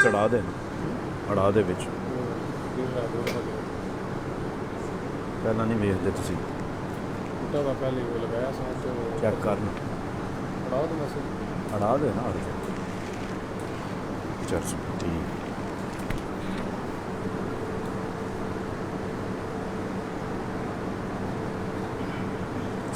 ਚੜਾ ਦੇ ਅੜਾ ਦੇ ਵਿੱਚ ਪਹਿਲਾਂ ਨਹੀਂ ਵੇਖਦੇ ਤੁਸੀਂ ਪਹਿਲੇ ਉਹ ਲਗਾਇਆ ਸਾਥ ਚੈੱਕ ਕਰਨ ਅੜਾ ਦੋ ਬਸ ਅੜਾ ਦੇ ਨਾ ਚਰਚ ਠੀਕ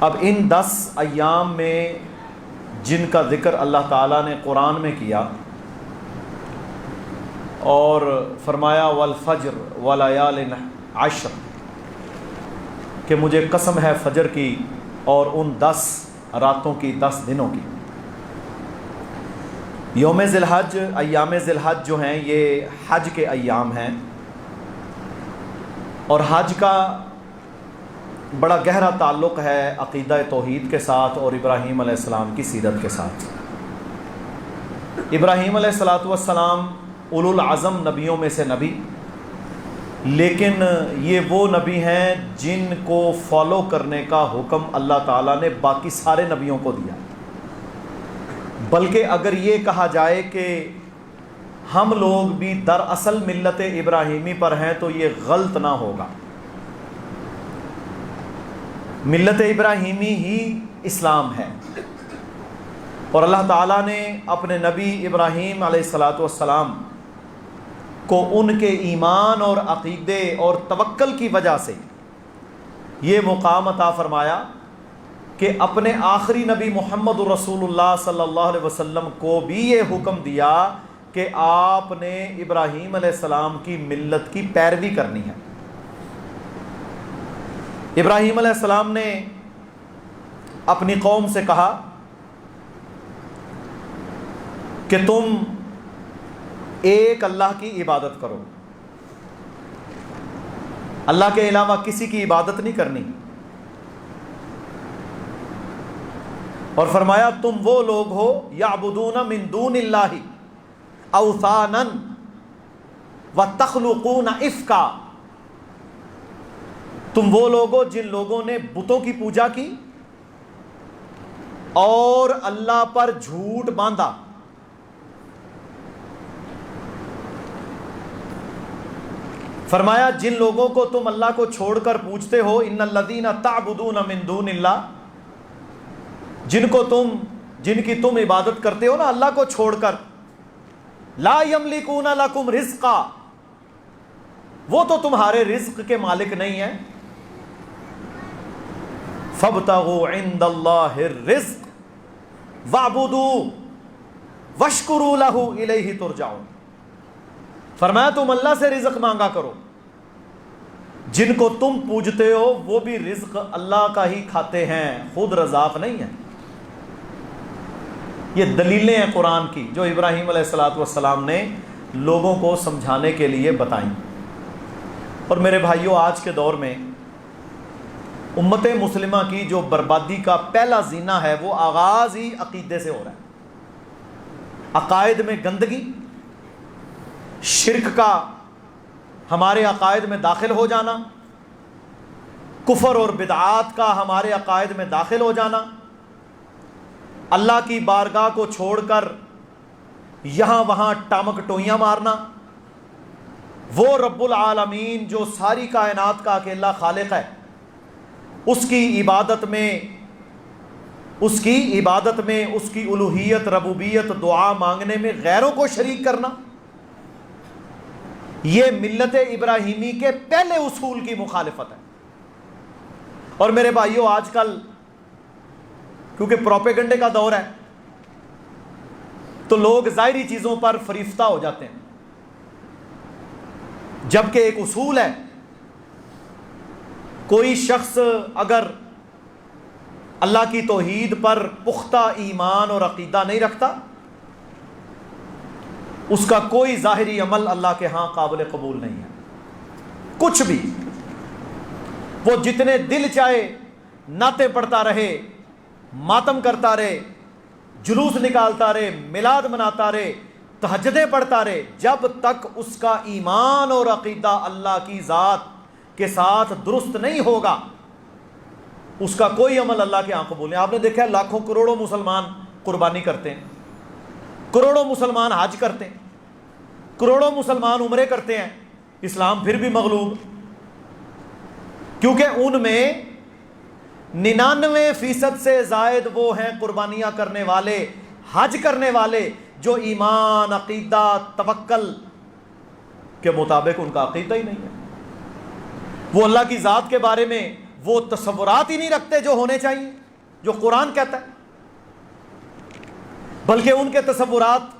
اب ان 10 ایام میں جن کا ذکر اللہ تعالیٰ نے قرآن میں کیا اور فرمایا والفجر ولیال عشر، کہ مجھے قسم ہے فجر کی اور ان 10 راتوں کی، 10 دنوں کی۔ یوم ذی الحج، ایام ذی الحج جو ہیں یہ حج کے ایام ہیں، اور حج کا بڑا گہرا تعلق ہے عقیدہ توحید کے ساتھ اور ابراہیم علیہ السلام کی سیرت کے ساتھ۔ ابراہیم علیہ السلام اولو العزم نبیوں میں سے نبی، لیکن یہ وہ نبی ہیں جن کو فالو کرنے کا حکم اللہ تعالیٰ نے باقی سارے نبیوں کو دیا۔ بلکہ اگر یہ کہا جائے کہ ہم لوگ بھی دراصل ملت ابراہیمی پر ہیں تو یہ غلط نہ ہوگا۔ ملت ابراہیمی ہی اسلام ہے، اور اللہ تعالیٰ نے اپنے نبی ابراہیم علیہ السلام کو ان کے ایمان اور عقیدے اور توکل کی وجہ سے یہ مقام عطا فرمایا کہ اپنے آخری نبی محمد رسول اللہ صلی اللہ علیہ وسلم کو بھی یہ حکم دیا کہ آپ نے ابراہیم علیہ السلام کی ملت کی پیروی کرنی ہے۔ ابراہیم علیہ السلام نے اپنی قوم سے کہا کہ تم ایک اللہ کی عبادت کرو، اللہ کے علاوہ کسی کی عبادت نہیں کرنی، اور فرمایا تم وہ لوگ ہو یعبدون من دون اللہ اوثانا وتخلقون افکا، تم وہ لوگ ہو جن لوگوں نے بتوں کی پوجا کی اور اللہ پر جھوٹ باندھا۔ فرمایا جن لوگوں کو تم اللہ کو چھوڑ کر پوجتے ہو، ان الذین تعبدون من دون اللہ، جن کی تم عبادت کرتے ہو نا اللہ کو چھوڑ کر، لا یملکون لکم رزقا، وہ تو تمہارے رزق کے مالک نہیں ہیں۔ فابتغوا عند اللہ الرزق واعبدوا واشکروا لہ الیہ ترجعون، فرمایا تم اللہ سے رزق مانگا کرو، جن کو تم پوجتے ہو وہ بھی رزق اللہ کا ہی کھاتے ہیں، خود رزاق نہیں ہیں۔ یہ دلیلیں ہیں قرآن کی جو ابراہیم علیہ السلام نے لوگوں کو سمجھانے کے لیے بتائیں۔ اور میرے بھائیوں، آج کے دور میں امت مسلمہ کی جو بربادی کا پہلا زینہ ہے وہ آغاز ہی عقیدے سے ہو رہا ہے۔ عقائد میں گندگی، شرک کا ہمارے عقائد میں داخل ہو جانا، کفر اور بدعات کا ہمارے عقائد میں داخل ہو جانا، اللہ کی بارگاہ کو چھوڑ کر یہاں وہاں ٹامک ٹوئیاں مارنا، وہ رب العالمین جو ساری کائنات کا اکیلا خالق ہے اس کی عبادت میں اس کی الوہیت، ربوبیت، دعا مانگنے میں غیروں کو شریک کرنا، یہ ملت ابراہیمی کے پہلے اصول کی مخالفت ہے۔ اور میرے بھائیوں، آج کل کیونکہ پروپیگنڈے کا دور ہے تو لوگ ظاہری چیزوں پر فریفتہ ہو جاتے ہیں، جبکہ ایک اصول ہے، کوئی شخص اگر اللہ کی توحید پر پختہ ایمان اور عقیدہ نہیں رکھتا، اس کا کوئی ظاہری عمل اللہ کے ہاں قابل قبول نہیں ہے، کچھ بھی۔ وہ جتنے دل چاہے نعتیں پڑھتا رہے، ماتم کرتا رہے، جلوس نکالتا رہے، میلاد مناتا رہے، تہجدیں پڑھتا رہے، جب تک اس کا ایمان اور عقیدہ اللہ کی ذات کے ساتھ درست نہیں ہوگا اس کا کوئی عمل اللہ کے ہاں قبول نہیں۔ آپ نے دیکھا ہے لاکھوں کروڑوں مسلمان قربانی کرتے ہیں، کروڑوں مسلمان حج کرتے ہیں، کروڑوں مسلمان عمرے کرتے ہیں، اسلام پھر بھی مغلوب، کیونکہ ان میں 99% سے زائد وہ ہیں قربانیاں کرنے والے، حج کرنے والے، جو ایمان، عقیدہ، توکل کے مطابق ان کا عقیدہ ہی نہیں ہے۔ وہ اللہ کی ذات کے بارے میں، وہ تصورات ہی نہیں رکھتے جو ہونے چاہیے، جو قرآن کہتا ہے، بلکہ ان کے تصورات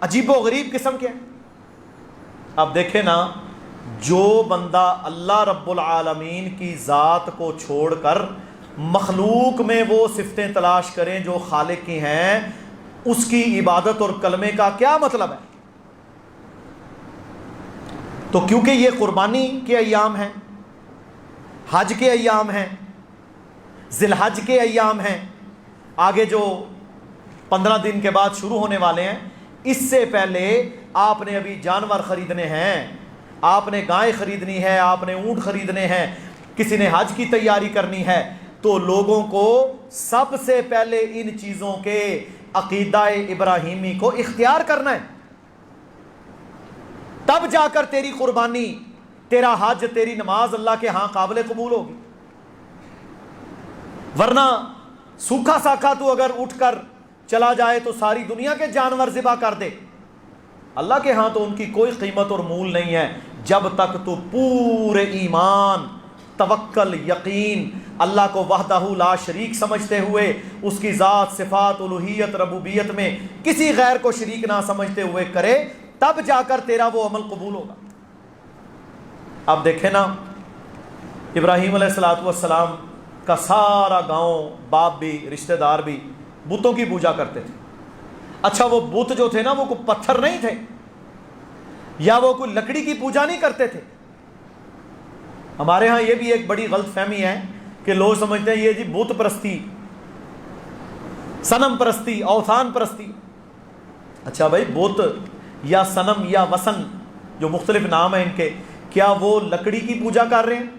عجیب و غریب قسم کے ہیں۔ اب دیکھیں نا، جو بندہ اللہ رب العالمین کی ذات کو چھوڑ کر مخلوق میں وہ صفتیں تلاش کریں جو خالق کی ہیں، اس کی عبادت اور کلمے کا کیا مطلب ہے؟ تو کیونکہ یہ قربانی کے ایام ہیں، حج کے ایام ہیں، ذی الحج کے ایام ہیں، آگے جو 15 دن کے بعد شروع ہونے والے ہیں، اس سے پہلے آپ نے ابھی جانور خریدنے ہیں، آپ نے گائے خریدنی ہے، آپ نے اونٹ خریدنے ہیں، کسی نے حج کی تیاری کرنی ہے، تو لوگوں کو سب سے پہلے ان چیزوں کے عقیدہ ابراہیمی کو اختیار کرنا ہے، تب جا کر تیری قربانی، تیرا حج، تیری نماز اللہ کے ہاں قابل قبول ہوگی۔ ورنہ سوکھا ساکھا تو اگر اٹھ کر چلا جائے تو ساری دنیا کے جانور ذبح کر دے، اللہ کے ہاں تو ان کی کوئی قیمت اور مول نہیں ہے، جب تک تو پورے ایمان، توکل، یقین، اللہ کو وحدہ لا شریک سمجھتے ہوئے، اس کی ذات، صفات، الوہیت، ربوبیت میں کسی غیر کو شریک نہ سمجھتے ہوئے کرے، تب جا کر تیرا وہ عمل قبول ہوگا۔ اب دیکھیں نا، ابراہیم علیہ السلام کا سارا گاؤں، باپ بھی، رشتہ دار بھی بتوں کی پوجا کرتے تھے۔ اچھا، وہ بت جو تھے نا، وہ کوئی پتھر نہیں تھے، یا وہ کوئی لکڑی کی پوجا نہیں کرتے تھے۔ ہمارے ہاں یہ بھی ایک بڑی غلط فہمی ہے کہ لوگ سمجھتے ہیں یہ جی بت پرستی، صنم پرستی، اوثان پرستی۔ اچھا بھائی، بت یا صنم یا وثن، جو مختلف نام ہیں ان کے، کیا وہ لکڑی کی پوجا کر رہے ہیں؟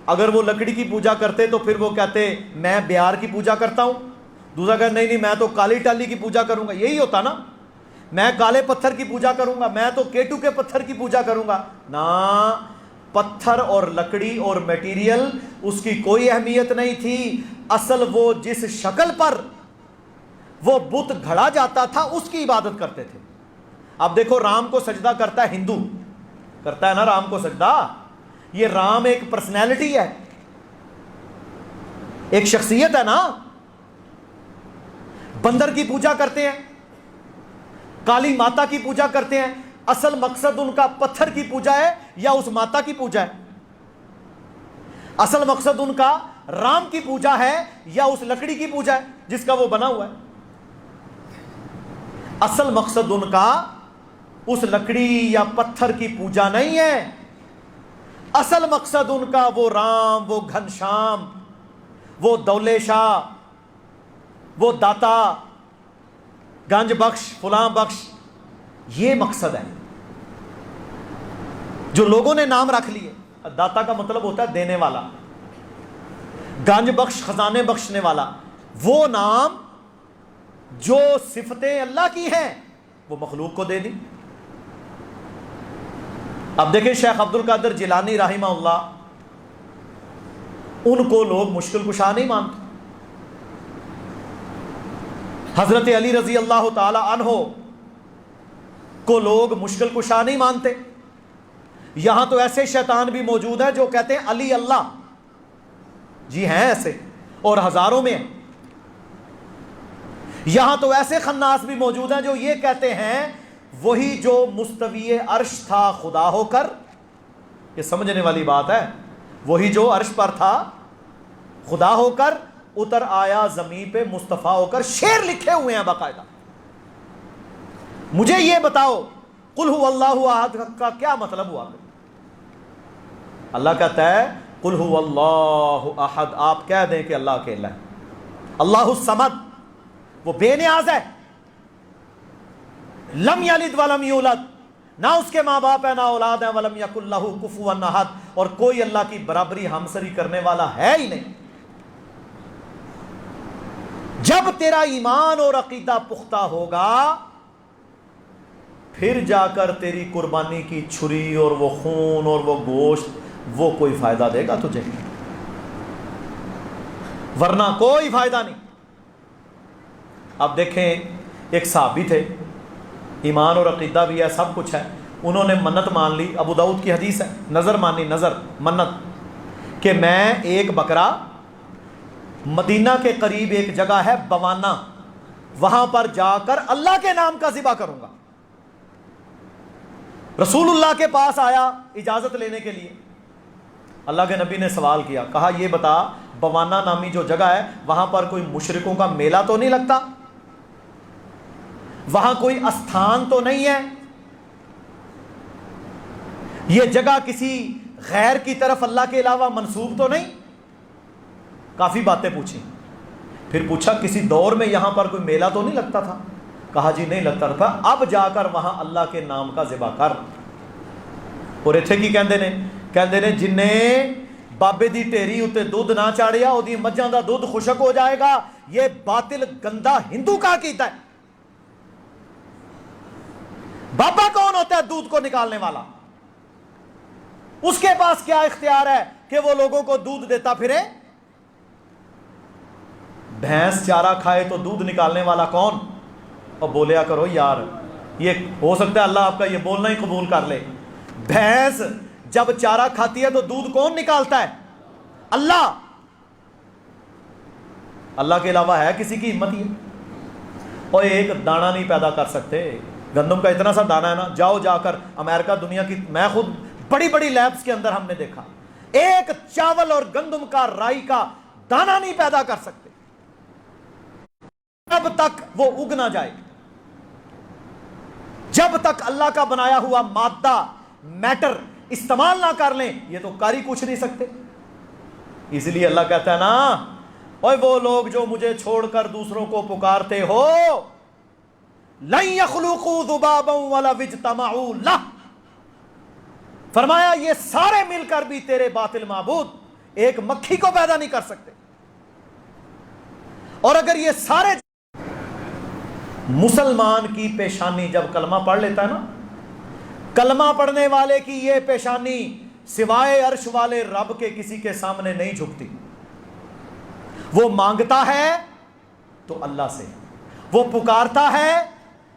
اگر وہ لکڑی کی پوجا کرتے تو پھر وہ کہتے میں بیار کی پوجا کرتا ہوں، دوسرا کہتے نہیں میں تو کالی ٹالی کی پوجا کروں گا، یہی ہوتا نا، میں کالے پتھر کی پوجا کروں گا، میں تو کیٹو کے پتھر کی پوجا کروں گا۔ نا، پتھر اور لکڑی اور میٹیریل اس کی کوئی اہمیت نہیں تھی، اصل وہ جس شکل پر وہ بت گھڑا جاتا تھا اس کی عبادت کرتے تھے۔ اب دیکھو، رام کو سجدہ کرتا ہے ہندو، کرتا ہے نا رام کو سجدہ، یہ رام ایک پرسنالٹی ہے، ایک شخصیت ہے نا۔ بندر کی پوجا کرتے ہیں، کالی ماتا کی پوجا کرتے ہیں، اصل مقصد ان کا پتھر کی پوجا ہے یا اس ماتا کی پوجا ہے؟ اصل مقصد ان کا رام کی پوجا ہے یا اس لکڑی کی پوجا ہے جس کا وہ بنا ہوا ہے؟ اصل مقصد ان کا اس لکڑی یا پتھر کی پوجا نہیں ہے، اصل مقصد ان کا وہ رام، وہ گھنشام، وہ دولے شاہ، وہ داتا، گنج بخش، فلاں بخش، یہ مقصد ہے جو لوگوں نے نام رکھ لیے۔ داتا کا مطلب ہوتا ہے دینے والا، گنج بخش خزانے بخشنے والا، وہ نام جو صفتیں اللہ کی ہیں وہ مخلوق کو دے دی۔ اب دیکھیں شیخ عبد القادر جیلانی رحمہ اللہ، ان کو لوگ مشکل کشا نہیں مانتے، حضرت علی رضی اللہ تعالی عنہ کو لوگ مشکل کشا نہیں مانتے، یہاں تو ایسے شیطان بھی موجود ہیں جو کہتے ہیں علی اللہ، جی ہیں ایسے، اور ہزاروں میں ہیں۔ یہاں تو ایسے خناس بھی موجود ہیں جو یہ کہتے ہیں وہی جو مستوی عرش تھا خدا ہو کر، یہ سمجھنے والی بات ہے، وہی جو عرش پر تھا خدا ہو کر اتر آیا زمین پہ مصطفیٰ ہو کر، شعر لکھے ہوئے ہیں باقاعدہ۔ مجھے یہ بتاؤ قل هو اللہ احد کا کیا مطلب ہوا؟ اللہ کہتا ہے قل هو اللہ احد، آپ کہہ دیں کہ اللہ اکیلا ہے، اللہ الصمد، وہ بے نیاز ہے، لم یلد ولم یولد، نہ اس کے ماں باپ ہیں نہ اولاد ہیں، ولم یکن لہ کفوا احد، اور کوئی اللہ کی برابری ہمسری کرنے والا ہے ہی نہیں۔ جب تیرا ایمان اور عقیدہ پختہ ہوگا، پھر جا کر تیری قربانی کی چھری اور وہ خون اور وہ گوشت وہ کوئی فائدہ دے گا تجھے، ورنہ کوئی فائدہ نہیں۔ اب دیکھیں، ایک صحابی تھے، ایمان اور عقیدہ بھی ہے، سب کچھ ہے، انہوں نے منت مان لی، ابو داؤد کی حدیث ہے، نظر مانی، نظر، منت کہ میں ایک بکرا مدینہ کے قریب ایک جگہ ہے بوانا، وہاں پر جا کر اللہ کے نام کا ذبح کروں گا۔ رسول اللہ کے پاس آیا اجازت لینے کے لیے، اللہ کے نبی نے سوال کیا، کہا یہ بتا بوانا نامی جو جگہ ہے وہاں پر کوئی مشرکوں کا میلہ تو نہیں لگتا؟ وہاں کوئی استھان تو نہیں ہے؟ یہ جگہ کسی غیر کی طرف اللہ کے علاوہ منسوب تو نہیں؟ کافی باتیں پوچھی، پھر پوچھا کسی دور میں یہاں پر کوئی میلہ تو نہیں لگتا تھا؟ کہا جی نہیں لگتا تھا، اب جا کر وہاں اللہ کے نام کا ذبح کر۔ اور اتھے کی کہندے نے جنہیں بابے دی ٹیری اتے دودھ نہ چاڑیا اودی مجھاں دا دودھ خشک ہو جائے گا۔ یہ باطل گندا ہندو کا عقیدہ ہے۔ بابا کون ہوتا ہے دودھ کو نکالنے والا؟ اس کے پاس کیا اختیار ہے کہ وہ لوگوں کو دودھ دیتا پھرے؟ بھینس چارہ کھائے تو دودھ نکالنے والا کون؟ اور بولیا کرو یار، یہ ہو سکتا ہے اللہ آپ کا یہ بولنا ہی قبول کر لے۔ بھینس جب چارہ کھاتی ہے تو دودھ کون نکالتا ہے؟ اللہ۔ اللہ کے علاوہ ہے کسی کی ہمت یہ؟ اور ایک دانہ نہیں پیدا کر سکتے، گندم کا اتنا سا دانہ ہے نا، جاؤ جا کر امریکہ دنیا کی، میں خود بڑی بڑی لیبس کے اندر ہم نے دیکھا، ایک چاول اور گندم کا رائی کا دانہ نہیں پیدا کر سکتے جب تک وہ اگ نہ جائے، جب تک اللہ کا بنایا ہوا مادہ میٹر استعمال نہ کر لیں، یہ تو کاری کچھ نہیں سکتے۔ اس لیے اللہ کہتا ہے نا، اوے وہ لوگ جو مجھے چھوڑ کر دوسروں کو پکارتے ہو، لن یخلقوا ذبابا ولو اجتمعوا لہ، فرمایا یہ سارے مل کر بھی تیرے باطل معبود ایک مکھی کو پیدا نہیں کر سکتے۔ اور اگر یہ سارے مسلمان کی پیشانی جب کلمہ پڑھ لیتا ہے نا، کلمہ پڑھنے والے کی یہ پیشانی سوائے عرش والے رب کے کسی کے سامنے نہیں جھکتی۔ وہ مانگتا ہے تو اللہ سے، وہ پکارتا ہے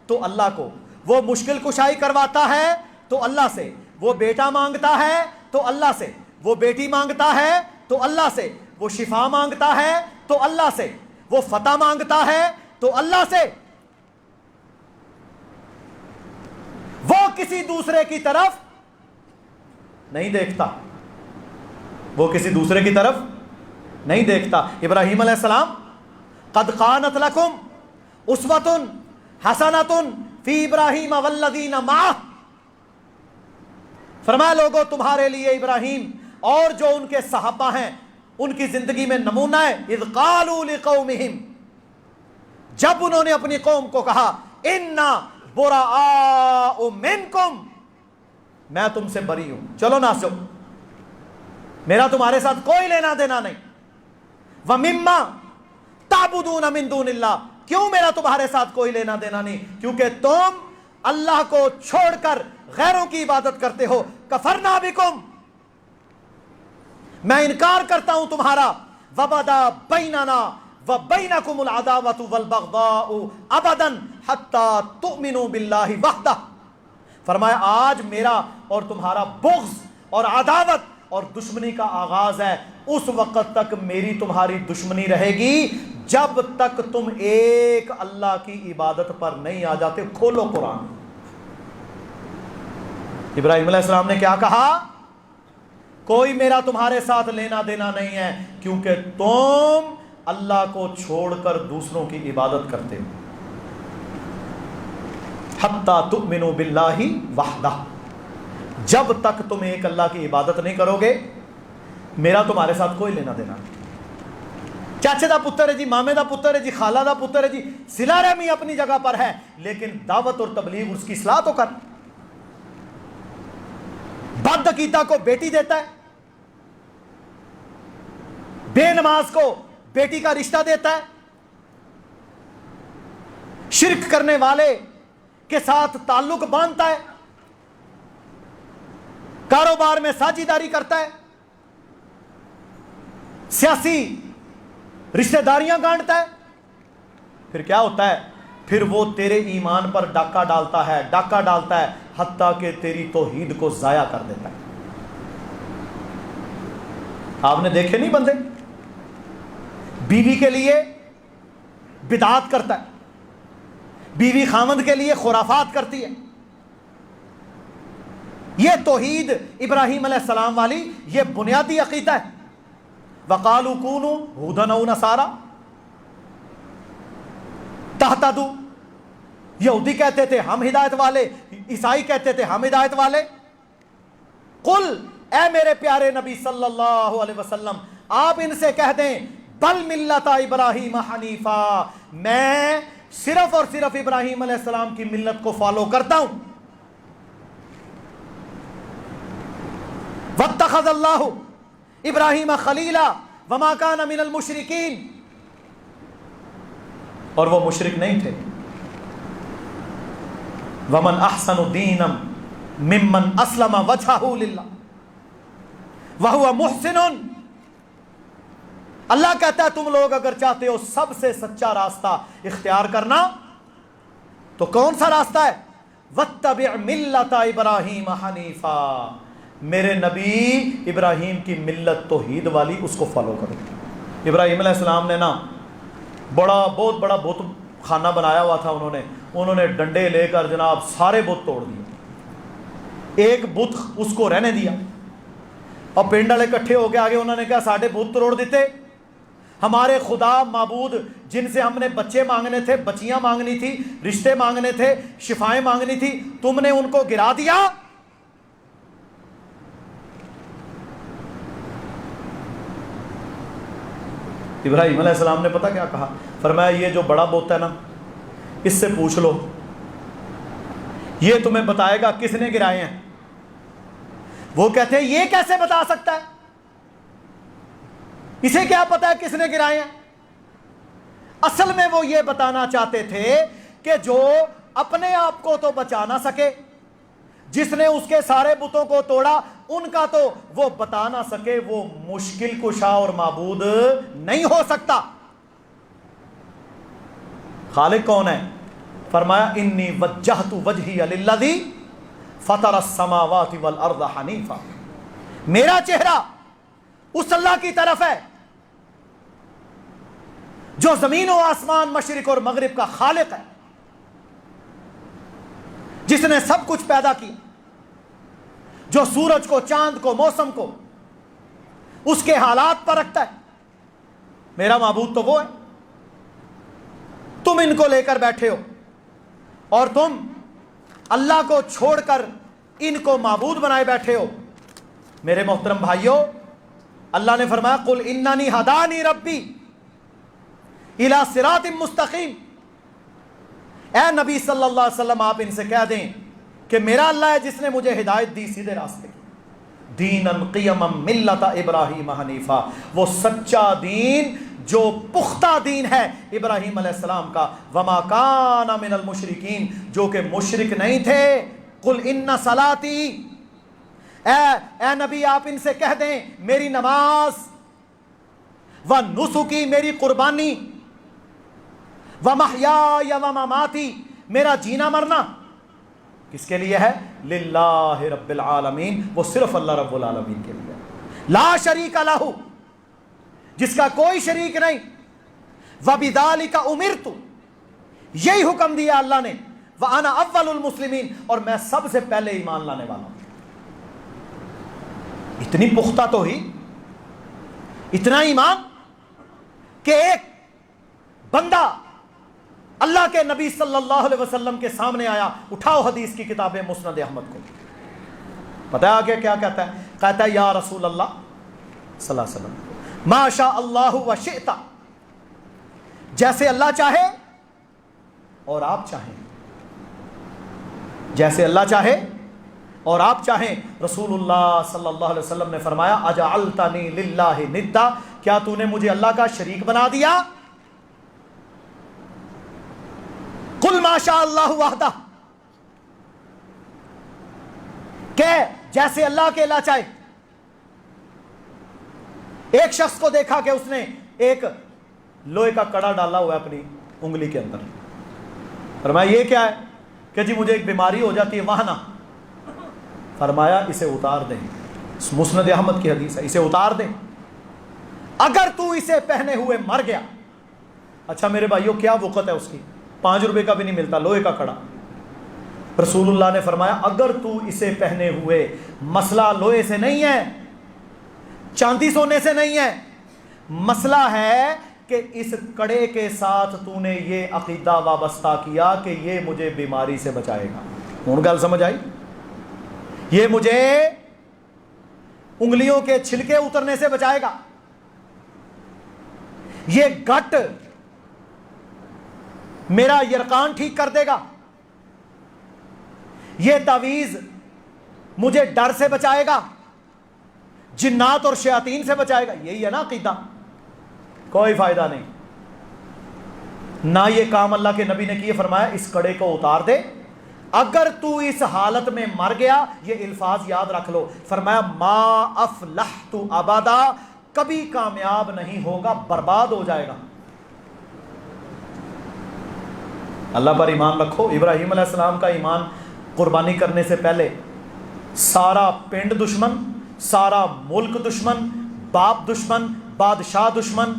تو اللہ کو، وہ مشکل کشائی کرواتا ہے تو اللہ سے، وہ بیٹا مانگتا ہے تو اللہ سے، وہ بیٹی مانگتا ہے تو اللہ سے، وہ شفا مانگتا ہے تو اللہ سے، وہ فتح مانگتا ہے تو اللہ سے۔ وہ کسی دوسرے کی طرف نہیں دیکھتا، وہ کسی دوسرے کی طرف نہیں دیکھتا۔ ابراہیم علیہ السلام، قد قانت لکم اسوۃ حسنۃ فی ابراہیم والذین معہ، فرمایا لوگوں تمہارے لیے ابراہیم اور جو ان کے صحابہ ہیں ان کی زندگی میں نمونہ ہے۔ اذ قالوا لقومہم، جب انہوں نے اپنی قوم کو کہا، انا براء منکم، میں تم سے بری ہوں، چلو ناسو، میرا تمہارے ساتھ کوئی لینا دینا نہیں۔ وَمِمَّا تَعْبُدُونَ مِن دُونِ اللَّهِ، کیوں میرا تمہارے ساتھ کوئی لینا دینا نہیں؟ کیونکہ تم اللہ کو چھوڑ کر غیروں کی عبادت کرتے ہو۔ کفرنا بکم، میں انکار کرتا ہوں تمہارا۔ وَبَدَا بَيْنَنَا وَبَيْنَكُمُ الْعَدَاوَةُ وَالْبَغْضَاءُ أَبَدًا حَتَّى تُؤْمِنُوا بِاللَّهِ وَحْدَهُ، فرمایا آج میرا اور تمہارا بغض اور عداوت اور دشمنی کا آغاز ہے، اس وقت تک میری تمہاری دشمنی رہے گی جب تک تم ایک اللہ کی عبادت پر نہیں آ جاتے۔ کھولو قرآن۔ ابراہیم علیہ السلام نے کیا کہا؟ کوئی میرا تمہارے ساتھ لینا دینا نہیں ہے، کیونکہ تم اللہ کو چھوڑ کر دوسروں کی عبادت کرتے ہو۔ حتی تؤمنوا باللہ وحدہ، جب تک تم ایک اللہ کی عبادت نہیں کرو گے میرا تمہارے ساتھ کوئی لینا دینا نہیں۔ چاچے دا پتر ہے جی، مامے دا پتر ہے جی، خالہ دا پتر ہے جی، صلہ رحمی اپنی جگہ پر ہے، لیکن دعوت اور تبلیغ اس کی اصلاح تو کر۔ بد عقیدہ کو بیٹی دیتا ہے، بے نماز کو بیٹی کا رشتہ دیتا ہے، شرک کرنے والے کے ساتھ تعلق باندھتا ہے، کاروبار میں ساجھیداری کرتا ہے، سیاسی رشتہ داریاں گانٹتا ہے۔ پھر کیا ہوتا ہے؟ پھر وہ تیرے ایمان پر ڈاکہ ڈالتا ہے حتیٰ کہ تیری توحید کو ضائع کر دیتا ہے۔ آپ نے دیکھے نہیں بندے بیوی کے لیے بدعات کرتا ہے، بیوی خامند کے لیے خرافات کرتی ہے. یہ توحید ابراہیم علیہ السلام والی یہ بنیادی عقیدہ ہے. وَقَالُوا كُونُوا هُودًا أَوْ نَصَارَىٰ تَهْتَدُوا، یہودی کہتے تھے ہم ہدایت والے، عیسائی کہتے تھے ہم ہدایت والے. قل، اے میرے پیارے نبی صلی اللہ علیہ وسلم آپ ان سے کہہ دیں بل ملت ابراہیم حنیفا، میں صرف اور صرف ابراہیم علیہ السلام کی ملت کو فالو کرتا ہوں. واتخذ اللہ ابراہیم خلیلا وما کان من المشرکین، اور وہ مشرک نہیں تھے. ومن احسن دینا ممن اسلم وجہہ للہ وہو محسن. اللہ کہتا ہے تم لوگ اگر چاہتے ہو سب سے سچا راستہ اختیار کرنا تو کون سا راستہ ہے؟ واتبع ملت ابراہیم حنیفا، میرے نبی ابراہیم کی ملت توحید والی اس کو فالو کرو. ابراہیم علیہ السلام نے نا بہت بڑا بت خانہ بنایا ہوا تھا. انہوں نے ڈنڈے لے کر جناب سارے بت توڑ دیے، ایک بت اس کو رہنے دیا. اور پنڈ والے اکٹھے ہو کے آگے انہوں نے کہا ساڑھے بت توڑ دیتے، ہمارے خدا معبود جن سے ہم نے بچے مانگنے تھے، بچیاں مانگنی تھی، رشتے مانگنے تھے، شفائیں مانگنی تھی، تم نے ان کو گرا دیا. ابراہیم علیہ السلام نے پتہ کیا کہا؟ فرمایا یہ جو بڑا بت ہے نا اس سے پوچھ لو، یہ تمہیں بتائے گا کس نے گرائے ہیں. وہ کہتے ہیں یہ کیسے بتا سکتا ہے، اسے کیا پتا ہے کس نے گرائے ہیں. اصل میں وہ یہ بتانا چاہتے تھے کہ جو اپنے آپ کو تو بچا نہ سکے، جس نے اس کے سارے بتوں کو توڑا ان کا تو وہ بتا نہ سکے، وہ مشکل کشا اور معبود نہیں ہو سکتا. خالق کون ہے؟ فرمایا انی وجہت وجہی للذی فطر السماوات والارض حنیفا، میرا چہرہ اس اللہ کی طرف ہے جو زمین و آسمان مشرق اور مغرب کا خالق ہے، جس نے سب کچھ پیدا کیا، جو سورج کو، چاند کو، موسم کو اس کے حالات پر رکھتا ہے. میرا معبود تو وہ ہے. تم ان کو لے کر بیٹھے ہو اور تم اللہ کو چھوڑ کر ان کو معبود بنائے بیٹھے ہو. میرے محترم بھائیوں، اللہ نے فرمایا قل اننی ہدانی ربی الی صراط مستقیم. اے نبی صلی اللہ علیہ وسلم آپ ان سے کہہ دیں کہ میرا اللہ ہے جس نے مجھے ہدایت دی سیدھے راستے کی. دینا قیما ملت ابراہیم حنیفا، وہ سچا دین جو پختہ دین ہے ابراہیم علیہ السلام کا. وما کان من المشرکین، جو کہ مشرک نہیں تھے. قل ان صلاتی، اے نبی آپ ان سے کہہ دیں میری نماز، و نسکی میری قربانی، و محیای و مماتی میرا جینا مرنا کس کے لیے ہے؟ للہ رب العالمین، وہ صرف اللہ رب العالمین کے لیے. لا شریک لہ، جس کا کوئی شریک نہیں. وبذالک امرت، یہی حکم دیا اللہ نے. وانا اول المسلمین، اور میں سب سے پہلے ایمان لانے والا ہوں. اتنی پختہ توحید، اتنا ایمان کہ ایک بندہ اللہ کے نبی صلی اللہ علیہ وسلم کے سامنے آیا. اٹھاؤ حدیث کی کتاب مسند احمد کو. پتہ ہے آگے کیا کہتا ہے؟ کہتا ہے یا رسول اللہ صلی اللہ علیہ وسلم ما شاء اللہ و شئت، جیسے اللہ چاہے اور آپ چاہیں، جیسے اللہ چاہے اور آپ چاہیں. رسول اللہ صلی اللہ علیہ وسلم نے فرمایا اجعلتنی للہ ندا، کیا تو نے مجھے اللہ کا شریک بنا دیا؟ قل ما شاء اللہ وحدہ، کہ جیسے اللہ کے اللہ چاہے. ایک شخص کو دیکھا کہ اس نے ایک لوہے کا کڑا ڈالا ہوا ہے اپنی انگلی کے اندر. فرمایا یہ کیا ہے؟ کہ جی مجھے ایک بیماری ہو جاتی ہے وہاں نہ. فرمایا اسے اتار دیں. مسند احمد کی حدیث ہے، اسے اتار دیں. اگر تو اسے پہنے ہوئے مر گیا. اچھا میرے بھائیوں کیا وقت ہے اس کی, 5 روپے کا بھی نہیں ملتا, لوہے کا کڑا. رسول اللہ نے فرمایا اگر تو اسے پہنے ہوئے, مسئلہ لوہے سے نہیں ہے, چاندی سونے سے نہیں ہے, مسئلہ ہے کہ اس کڑے کے ساتھ تو نے یہ عقیدہ وابستہ کیا کہ یہ مجھے بیماری سے بچائے گا. ہوں گل سمجھ آئی؟ یہ مجھے انگلیوں کے چھلکے اترنے سے بچائے گا, یہ گٹ میرا یرقان ٹھیک کر دے گا, یہ تعویذ مجھے ڈر سے بچائے گا, جنات اور شیاطین سے بچائے گا. یہی ہے نا عقیدہ. کوئی فائدہ نہیں. نہ یہ کام اللہ کے نبی نے کیے, فرمایا اس کڑے کو اتار دے. اگر تو اس حالت میں مر گیا, یہ الفاظ یاد رکھ لو, فرمایا ما افلحت ابدا, کبھی کامیاب نہیں ہوگا, برباد ہو جائے گا. اللہ پر ایمان رکھو. ابراہیم علیہ السلام کا ایمان قربانی کرنے سے پہلے سارا پنڈ دشمن, سارا ملک دشمن, باپ دشمن, بادشاہ دشمن,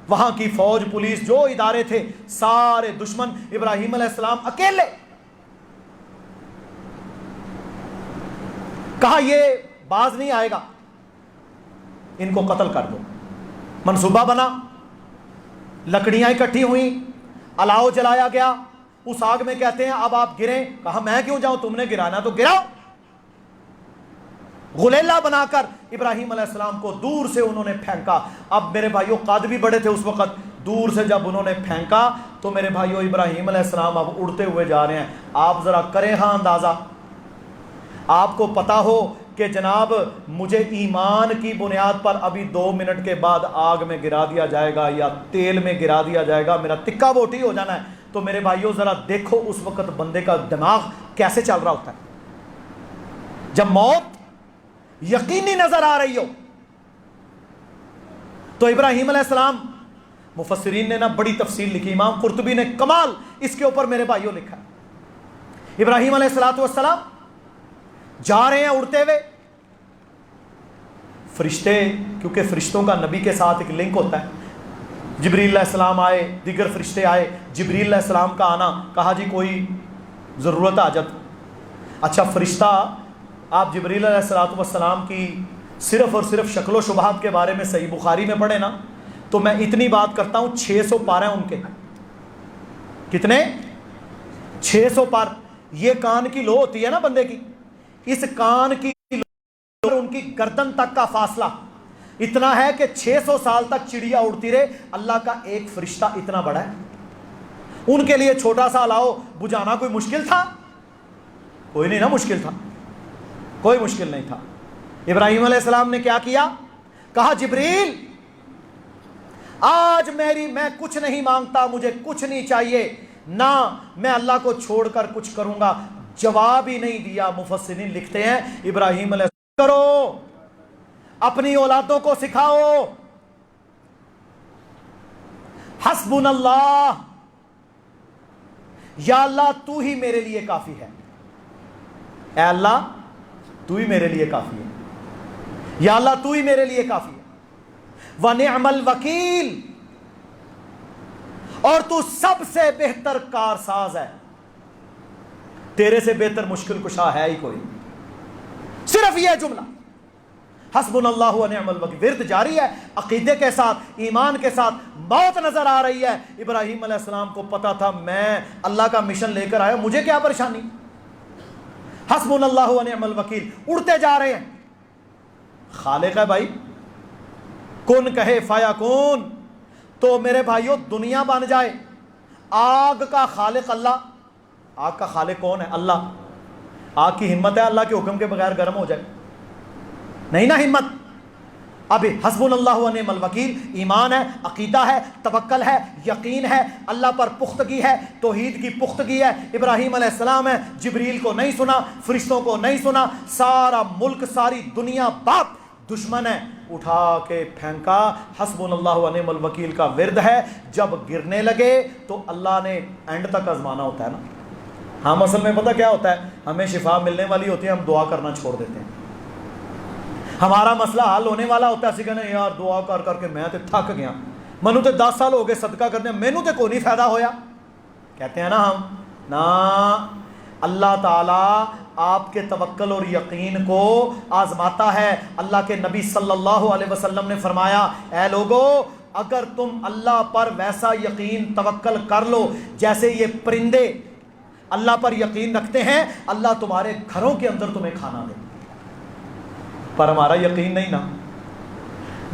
وہاں کی فوج پولیس جو ادارے تھے سارے دشمن. ابراہیم علیہ السلام اکیلے. کہا یہ باز نہیں آئے گا, ان کو قتل کر دو. منصوبہ بنا, لکڑیاں اکٹھی ہوئیں, الاؤ جلایا گیا. اس آگ میں کہتے ہیں اب آپ گریں. کہا میں کیوں جاؤں, تم نے گرانا تو گراؤ. غلیلہ بنا کر ابراہیم علیہ السلام کو دور سے انہوں نے پھینکا. اب میرے بھائیوں قد بھی بڑے تھے اس وقت, دور سے جب انہوں نے پھینکا تو میرے بھائیوں ابراہیم علیہ السلام اب اڑتے ہوئے جا رہے ہیں. آپ ذرا کریں ہاں اندازہ, آپ کو پتا ہو کہ جناب مجھے ایمان کی بنیاد پر ابھی 2 منٹ کے بعد آگ میں گرا دیا جائے گا یا تیل میں گرا دیا جائے گا, میرا تکا بوٹی ہو جانا ہے. تو میرے بھائیوں ذرا دیکھو اس وقت بندے کا دماغ کیسے چل رہا ہوتا ہے جب موت یقینی نظر آ رہی ہو. تو ابراہیم علیہ السلام, مفسرین نے نا بڑی تفصیل لکھی, امام قرطبی نے کمال اس کے اوپر میرے بھائیوں لکھا. ابراہیم علیہ السلام جا رہے ہیں اڑتے ہوئے. فرشتے, کیونکہ فرشتوں کا نبی کے ساتھ ایک لنک ہوتا ہے, جبریل علیہ السلام آئے, دیگر فرشتے آئے. جبریل علیہ السلام کا آنا, کہا جی کوئی ضرورت حاجت. اچھا فرشتہ, آپ جبریل علیہ السلام کی صرف اور صرف شکل و شبہات کے بارے میں صحیح بخاری میں پڑھے نا, تو میں اتنی بات کرتا ہوں 600 پار ہیں ان کے. کتنے؟ 600 پار. یہ کان کی لو ہوتی ہے نا بندے کی, اس کان کی لو ان کی گردن تک کا فاصلہ اتنا ہے کہ 600 سال تک چڑیا اڑتی رہے. اللہ کا ایک فرشتہ اتنا بڑا ہے. ان کے لیے چھوٹا سا الاؤ بجھانا کوئی مشکل تھا؟ کوئی نہیں نا مشکل تھا, کوئی مشکل نہیں تھا. ابراہیم علیہ السلام نے کیا کیا؟ کہا جبریل آج میں کچھ نہیں مانگتا, مجھے کچھ نہیں چاہیے, نہ میں اللہ کو چھوڑ کر کچھ کروں گا. جواب ہی نہیں دیا. مفسرین لکھتے ہیں ابراہیم علیہ السلام کرو, اپنی اولادوں کو سکھاؤ, حسبنا اللہ, یا اللہ تو ہی میرے لیے کافی ہے. اے اللہ تو ہی میرے لیے کافی ہے, یا اللہ تو ہی میرے لیے کافی ہے. وَنِعْمَ الْوَكِيلِ, اور تو سب سے بہتر کارساز ہے, تیرے سے بہتر مشکل کشا ہے ہی کوئی. صرف یہ جملہ حسبنا اللہ ونعم الوکیل. ورد جاری ہے عقیدے کے ساتھ, ایمان کے ساتھ. موت نظر آ رہی ہے. ابراہیم علیہ السلام کو پتا تھا میں اللہ کا مشن لے کر آیا, مجھے کیا پریشانی. حسبنا اللہ ونعم الوکیل. اڑتے جا رہے ہیں. خالق ہے بھائی, کن کہے فیکون. تو میرے بھائیوں دنیا بن جائے, آگ کا خالق اللہ. آگ کا خالق کون ہے؟ اللہ. آگ کی ہمت ہے اللہ کے حکم کے بغیر گرم ہو جائے؟ نہیں نا ہمت. اب حسبنا اللہ ونعم الوکیل ایمان ہے, عقیدہ ہے, توکل ہے, یقین ہے, اللہ پر پختگی ہے, توحید کی پختگی ہے. ابراہیم علیہ السلام ہے, جبریل کو نہیں سنا, فرشتوں کو نہیں سنا, سارا ملک ساری دنیا باپ دشمن ہے, اٹھا کے پھینکا. حسبنا اللہ ونعم الوکیل کا ورد ہے. جب گرنے لگے تو اللہ نے اینڈ تک آزمانا ہوتا ہے نا. ہم اصل میں پتہ کیا ہوتا ہے, ہمیں شفا ملنے والی ہوتی ہے, ہم دعا کرنا چھوڑ دیتے ہیں. ہمارا مسئلہ حل ہونے والا ہوتا ہے، اسی کہنے یار دعا کر کر کے میں تے تھک گیا، منو تے 10 سال ہو گئے صدقہ کرنے، مینوں تے کوئی نہیں فائدہ ہویا. کہتے ہیں نا ہم نا، اللہ تعالیٰ آپ کے توکل اور یقین کو آزماتا ہے. اللہ کے نبی صلی اللہ علیہ وسلم نے فرمایا اے لوگو، اگر تم اللہ پر ویسا یقین توکل کر لو جیسے یہ پرندے اللہ پر یقین رکھتے ہیں، اللہ تمہارے گھروں کے اندر تمہیں کھانا دے. پر ہمارا یقین نہیں نا.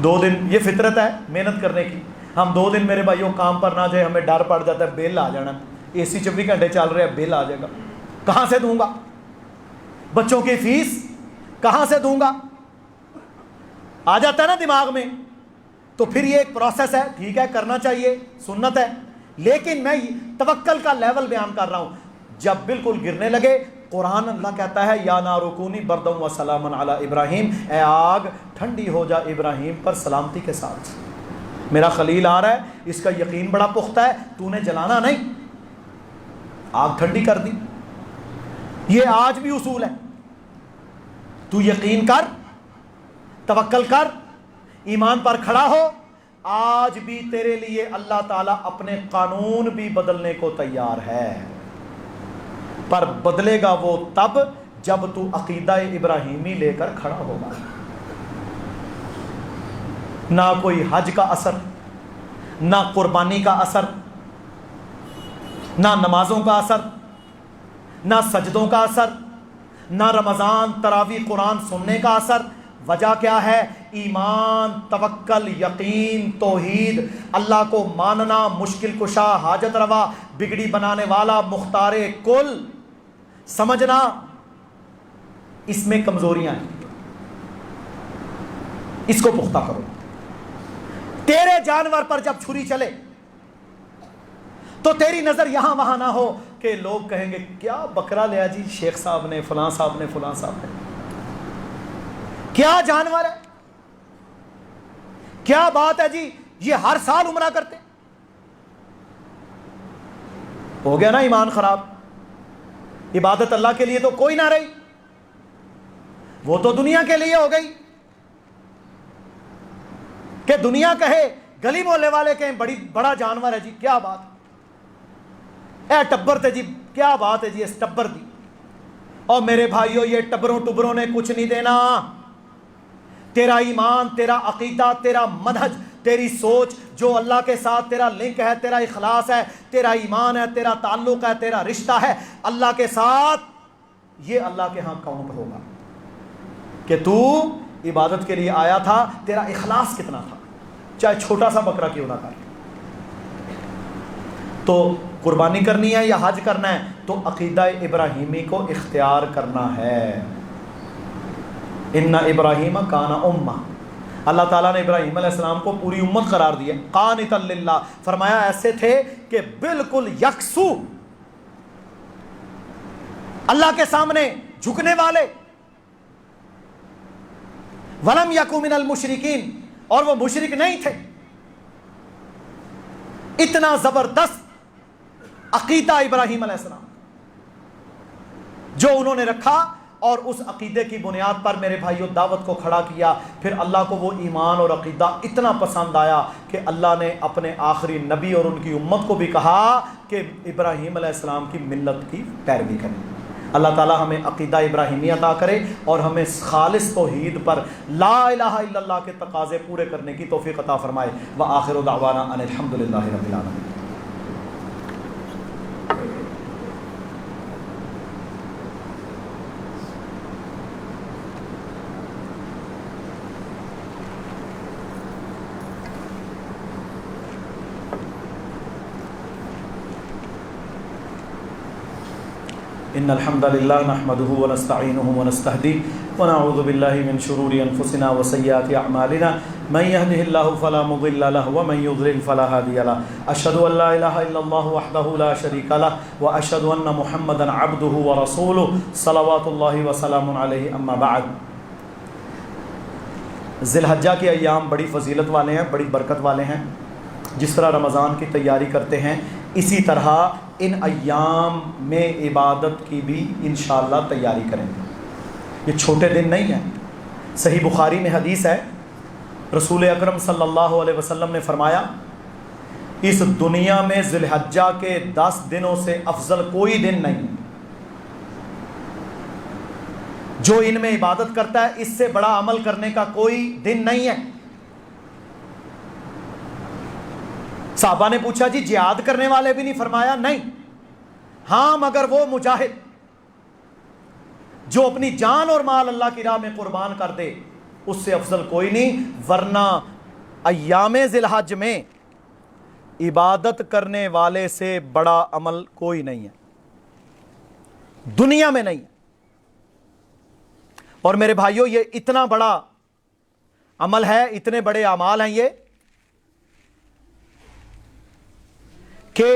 2 دن یہ فطرت ہے محنت کرنے کی، ہم 2 دن میرے بھائیوں کام پر نہ جائے ہمیں ڈر پڑ جاتا ہے بل آ جانا، اے سی 24 گھنٹے چل رہے ہیں، بل آ جائے گا، کہاں سے دوں گا؟ بچوں کی فیس کہاں سے دوں گا؟ آ جاتا ہے نا دماغ میں. تو پھر یہ ایک پروسیس ہے، ٹھیک ہے کرنا چاہیے، سنت ہے، لیکن میں توکل کا لیول بیان کر رہا ہوں. جب بالکل گرنے لگے، قرآن اللہ کہتا ہے یا نار کونی بردم و سلام علی ابراہیم، اے آگ ٹھنڈی ہو جا ابراہیم پر سلامتی کے ساتھ. میرا خلیل آ رہا ہے، اس کا یقین بڑا پختہ ہے، تو نے جلانا نہیں، آگ ٹھنڈی کر دی. یہ آج بھی اصول ہے. تو یقین کر، توکل کر، ایمان پر کھڑا ہو. آج بھی تیرے لیے اللہ تعالیٰ اپنے قانون بھی بدلنے کو تیار ہے، پر بدلے گا وہ تب جب تو عقیدہ ابراہیمی لے کر کھڑا ہوگا. نہ کوئی حج کا اثر، نہ قربانی کا اثر، نہ نمازوں کا اثر، نہ سجدوں کا اثر، نہ رمضان تراویح قرآن سننے کا اثر. وجہ کیا ہے؟ ایمان، توکل، یقین، توحید، اللہ کو ماننا، مشکل کشا، حاجت روا، بگڑی بنانے والا، مختار کل سمجھنا. اس میں کمزوریاں ہیں، اس کو پختہ کرو. تیرے جانور پر جب چھری چلے تو تیری نظر یہاں وہاں نہ ہو کہ لوگ کہیں گے کیا بکرا لیا جی شیخ صاحب نے، فلاں صاحب نے، فلاں صاحب نے، کیا جانور ہے، کیا بات ہے جی، یہ ہر سال عمرہ کرتے. ہو گیا نا ایمان خراب. عبادت اللہ کے لیے تو کوئی نہ رہی، وہ تو دنیا کے لیے ہو گئی. کہ دنیا کہے، گلی محلے والے کہیں بڑا جانور ہے جی، کیا بات، اے ٹبر تھے جی، کیا بات ہے جی اس ٹبر دی. اور میرے بھائیوں یہ ٹبروں ٹبروں نے کچھ نہیں دینا. تیرا ایمان، تیرا عقیدہ، تیرا منہج، تیری سوچ، جو اللہ کے ساتھ تیرا لنک ہے، تیرا اخلاص ہے، تیرا ایمان ہے، تیرا تعلق ہے، تیرا رشتہ ہے اللہ کے ساتھ، یہ اللہ کے ہاں کاؤنٹ ہوگا کہ تو عبادت کے لیے آیا تھا، تیرا اخلاص کتنا تھا، چاہے چھوٹا سا بکرا کیوں نہ کر. تو قربانی کرنی ہے یا حج کرنا ہے تو عقیدہ ابراہیمی کو اختیار کرنا ہے. ان ابراہیم کان امہ، اللہ تعالیٰ نے ابراہیم علیہ السلام کو پوری امت قرار دیا. قانتا للہ، فرمایا ایسے تھے کہ بالکل یکسو اللہ کے سامنے جھکنے والے. ولم یکو من المشرکین، اور وہ مشرک نہیں تھے. اتنا زبردست عقیدہ ابراہیم علیہ السلام جو انہوں نے رکھا، اور اس عقیدے کی بنیاد پر میرے بھائیوں دعوت کو کھڑا کیا. پھر اللہ کو وہ ایمان اور عقیدہ اتنا پسند آیا کہ اللہ نے اپنے آخری نبی اور ان کی امت کو بھی کہا کہ ابراہیم علیہ السلام کی ملت کی پیروی کریں. اللہ تعالی ہمیں عقیدہ ابراہیمی عطا کرے اور ہمیں خالص توحید پر لا الہ الا اللہ کے تقاضے پورے کرنے کی توفیق عطا فرمائے. وآخر دعوانا ان الحمدللہ رب العالمین. ان الحمد للہ نحمده ونستعینه ونستهدیه ونعوذ باللہ من شرور انفسنا وسیئات اعمالنا من يهده الله فلا مضل له ومن يضلل فلا هادي له. اشهد ان لا اله الا الله وحده لا شريك له واشهد ان محمدا عبده ورسوله صلوات الله وسلام علیہ. اما بعد، ذی الحجہ کے ایام بڑی فضیلت والے ہیں، بڑی برکت والے ہیں. جس طرح رمضان کی تیاری کرتے ہیں اسی طرح ان ایام میں عبادت کی بھی انشاءاللہ تیاری کریں گے. یہ چھوٹے دن نہیں ہیں. صحیح بخاری میں حدیث ہے، رسول اکرم صلی اللہ علیہ وسلم نے فرمایا اس دنیا میں ذی الحجہ کے 10 دنوں سے افضل کوئی دن نہیں، جو ان میں عبادت کرتا ہے اس سے بڑا عمل کرنے کا کوئی دن نہیں ہے۔ صحابہ نے پوچھا جی جہاد کرنے والے بھی نہیں؟ فرمایا نہیں، ہاں مگر وہ مجاہد جو اپنی جان اور مال اللہ کی راہ میں قربان کر دے اس سے افضل کوئی نہیں، ورنہ ایام ذی الحج میں عبادت کرنے والے سے بڑا عمل کوئی نہیں ہے، دنیا میں نہیں ہے۔ اور میرے بھائیوں یہ اتنا بڑا عمل ہے، اتنے بڑے اعمال ہیں یہ کہ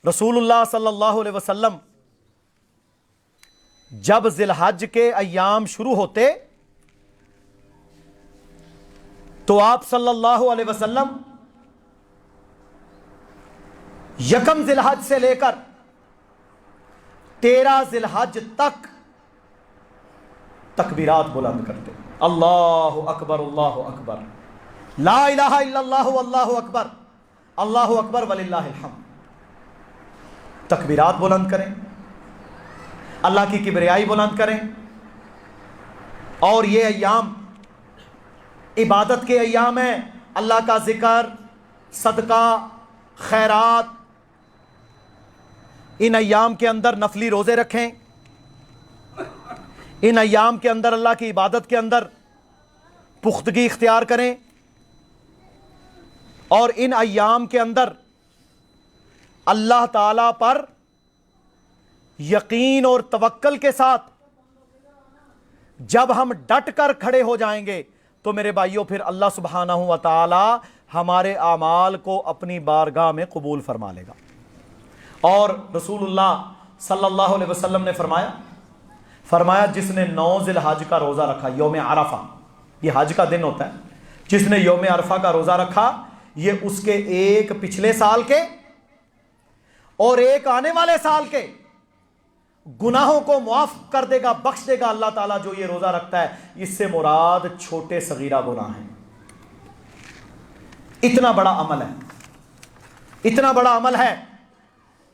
رسول اللہ صلی اللہ علیہ وسلم جب ذی الحج کے ایام شروع ہوتے تو آپ صلی اللہ علیہ وسلم یکم ذی الحج سے لے کر 13 ذی الحج تک تکبیرات بلند کرتے، اللہ اکبر اللہ اکبر، لا الہ الا اللہ واللہ اکبر، اللہ اکبر وللہ الحمد، تکبیرات بلند کریں، اللہ کی کبریائی بلند کریں۔ اور یہ ایام عبادت کے ایام ہیں، اللہ کا ذکر، صدقہ، خیرات۔ ان ایام کے اندر نفلی روزے رکھیں، ان ایام کے اندر اللہ کی عبادت کے اندر پختگی اختیار کریں، اور ان ایام کے اندر اللہ تعالی پر یقین اور توکل کے ساتھ جب ہم ڈٹ کر کھڑے ہو جائیں گے تو میرے بھائیوں پھر اللہ سبحانہ و تعالی ہمارے اعمال کو اپنی بارگاہ میں قبول فرما لے گا۔ اور رسول اللہ صلی اللہ علیہ وسلم نے فرمایا جس نے 9 ذی الحج کا روزہ رکھا، یوم عرفہ، یہ حج کا دن ہوتا ہے، جس نے یوم عرفہ کا روزہ رکھا یہ اس کے ایک پچھلے سال کے اور ایک آنے والے سال کے گناہوں کو معاف کر دے گا، بخش دے گا اللہ تعالیٰ۔ جو یہ روزہ رکھتا ہے اس سے مراد چھوٹے صغیرہ گناہ ہیں۔ اتنا بڑا عمل ہے، اتنا بڑا عمل ہے۔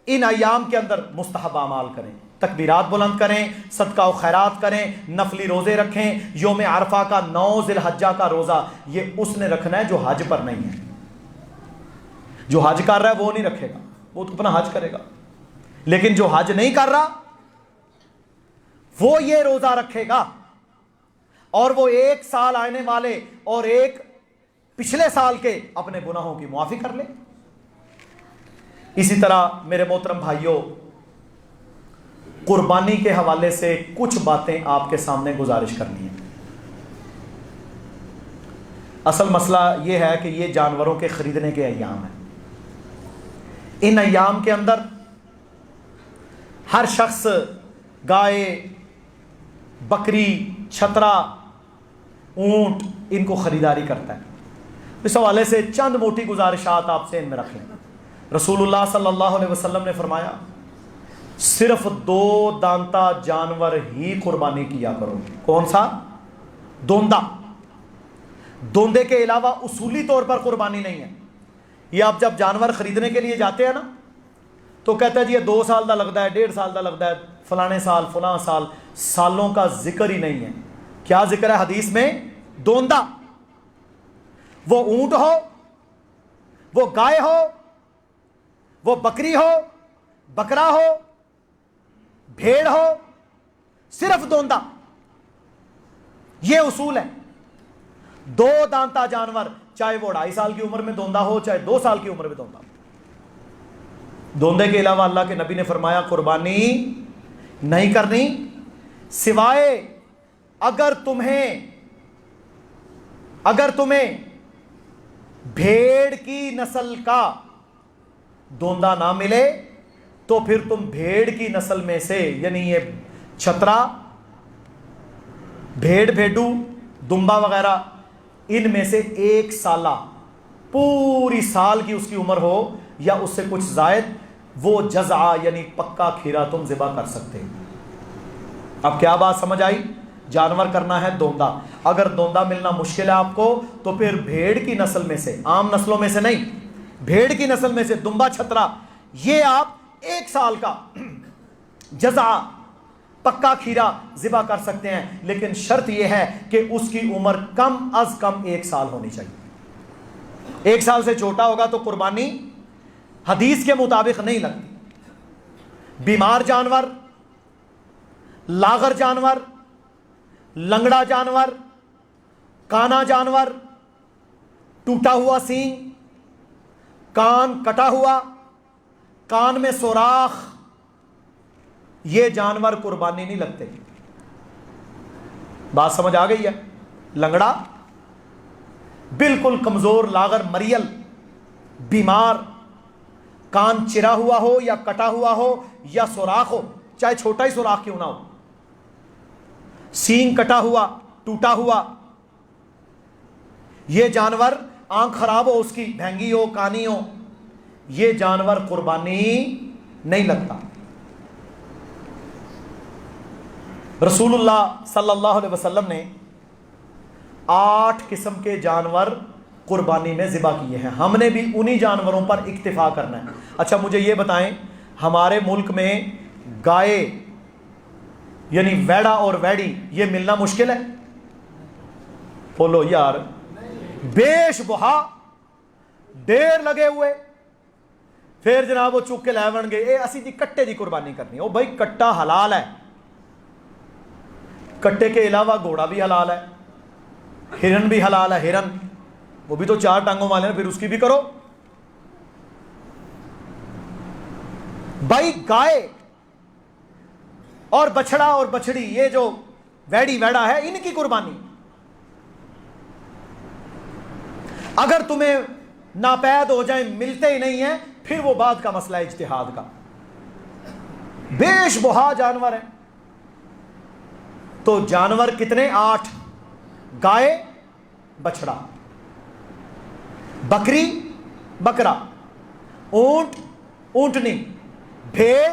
ان ایام کے اندر مستحب اعمال کریں، تکبیرات بلند کریں، صدقہ و خیرات کریں، نفلی روزے رکھیں۔ یوم عرفہ کا 9 ذی الحجہ کا روزہ یہ اس نے رکھنا ہے جو حج پر نہیں ہے۔ جو حج کر رہا ہے وہ نہیں رکھے گا، وہ تو اپنا حج کرے گا، لیکن جو حج نہیں کر رہا وہ یہ روزہ رکھے گا، اور وہ ایک سال آنے والے اور ایک پچھلے سال کے اپنے گناہوں کی معافی کر لے۔ اسی طرح میرے محترم بھائیوں، قربانی کے حوالے سے کچھ باتیں آپ کے سامنے گزارش کرنی ہے۔ اصل مسئلہ یہ ہے کہ یہ جانوروں کے خریدنے کے ایام ہیں۔ ان ایام کے اندر ہر شخص گائے، بکری، چھترا، اونٹ ان کو خریداری کرتا ہے۔ اس حوالے سے چند موٹی گزارشات آپ سے ان میں رکھ لیں۔ رسول اللہ صلی اللہ علیہ وسلم نے فرمایا صرف 2 دانتا جانور ہی قربانی کیا کرو۔ کون سا؟ دوندہ۔ دوندے کے علاوہ اصولی طور پر قربانی نہیں ہے۔ یہ آپ جب جانور خریدنے کے لیے جاتے ہیں نا تو کہتا ہے جی یہ 2 سال دا لگتا ہے، 1.5 سال دا لگتا ہے، فلانے سال، فلاں سال، سالوں کا ذکر ہی نہیں ہے۔ کیا ذکر ہے حدیث میں؟ دوندہ۔ وہ اونٹ ہو، وہ گائے ہو، وہ بکری ہو، بکرا ہو، بھیڑ ہو، صرف دوندہ۔ یہ اصول ہے۔ 2 دانتا جانور، چاہے وہ 2.5 سال کی عمر میں دوندہ ہو، چاہے 2 سال کی عمر میں دوندہ ہو۔ دوندے کے علاوہ اللہ کے نبی نے فرمایا قربانی نہیں کرنی، سوائے اگر تمہیں بھیڑ کی نسل کا دوندہ نہ ملے تو پھر تم بھیڑ کی نسل میں سے، یعنی یہ چھترا، بھیڑ، بھیڈو، دمبا وغیرہ، ان میں سے 1 سالہ، پوری سال کی اس کی عمر ہو یا اس سے کچھ زائد، وہ جزعہ یعنی پکا کھیرا تم ذبح کر سکتے۔ اب کیا بات سمجھ آئی؟ جانور کرنا ہے دوندا. اگر دوندا ملنا مشکل ہے آپ کو تو پھر بھیڑ کی نسل میں سے, عام نسلوں میں سے نہیں, بھیڑ کی نسل میں سے دمبا چھترا, یہ آپ 1 سال کا جزع پکا کھیرا ذبح کر سکتے ہیں, لیکن شرط یہ ہے کہ اس کی عمر کم از کم 1 سال ہونی چاہیے. 1 سال سے چھوٹا ہوگا تو قربانی حدیث کے مطابق نہیں لگتی. بیمار جانور, لاغر جانور, لنگڑا جانور, کانا جانور, ٹوٹا ہوا سینگ, کان کٹا ہوا, کان میں سوراخ, یہ جانور قربانی نہیں لگتے. بات سمجھ آ گئی ہے؟ لنگڑا, بالکل کمزور, لاغر, مریل, بیمار, کان چرا ہوا ہو یا کٹا ہوا ہو یا سوراخ ہو, چاہے چھوٹا ہی سوراخ کیوں نہ ہو, سینگ کٹا ہوا, ٹوٹا ہوا, یہ جانور, آنکھ خراب ہو اس کی, بھینگی ہو, کانی ہو, یہ جانور قربانی نہیں لگتا. رسول اللہ صلی اللہ علیہ وسلم نے 8 قسم کے جانور قربانی میں ذبح کیے ہیں. ہم نے بھی انہی جانوروں پر اکتفا کرنا ہے. اچھا مجھے یہ بتائیں, ہمارے ملک میں گائے یعنی ویڑا اور ویڑی یہ ملنا مشکل ہے؟ بولو یار, بیش بہا ڈیر لگے ہوئے, پھر جناب وہ چک کے لے بن گئے, اے اسی دی کٹے دی قربانی کرنی. او بھائی کٹا حلال ہے, کٹے کے علاوہ گھوڑا بھی حلال ہے, ہرن بھی حلال ہے, ہرن وہ بھی تو 4 ٹانگوں والے ہیں, پھر اس کی بھی کرو. بھائی گائے اور بچڑا اور بچڑی, یہ جو ویڑی ویڑا ہے, ان کی قربانی اگر تمہیں ناپید ہو جائیں, ملتے ہی نہیں ہیں, پھر وہ بعد کا مسئلہ ہے اجتہاد کا. بیش بہا جانور ہیں. تو جانور کتنے؟ 8. گائے, بچڑا, بکری, بکرا, اونٹ, اونٹنی, بھیڑ,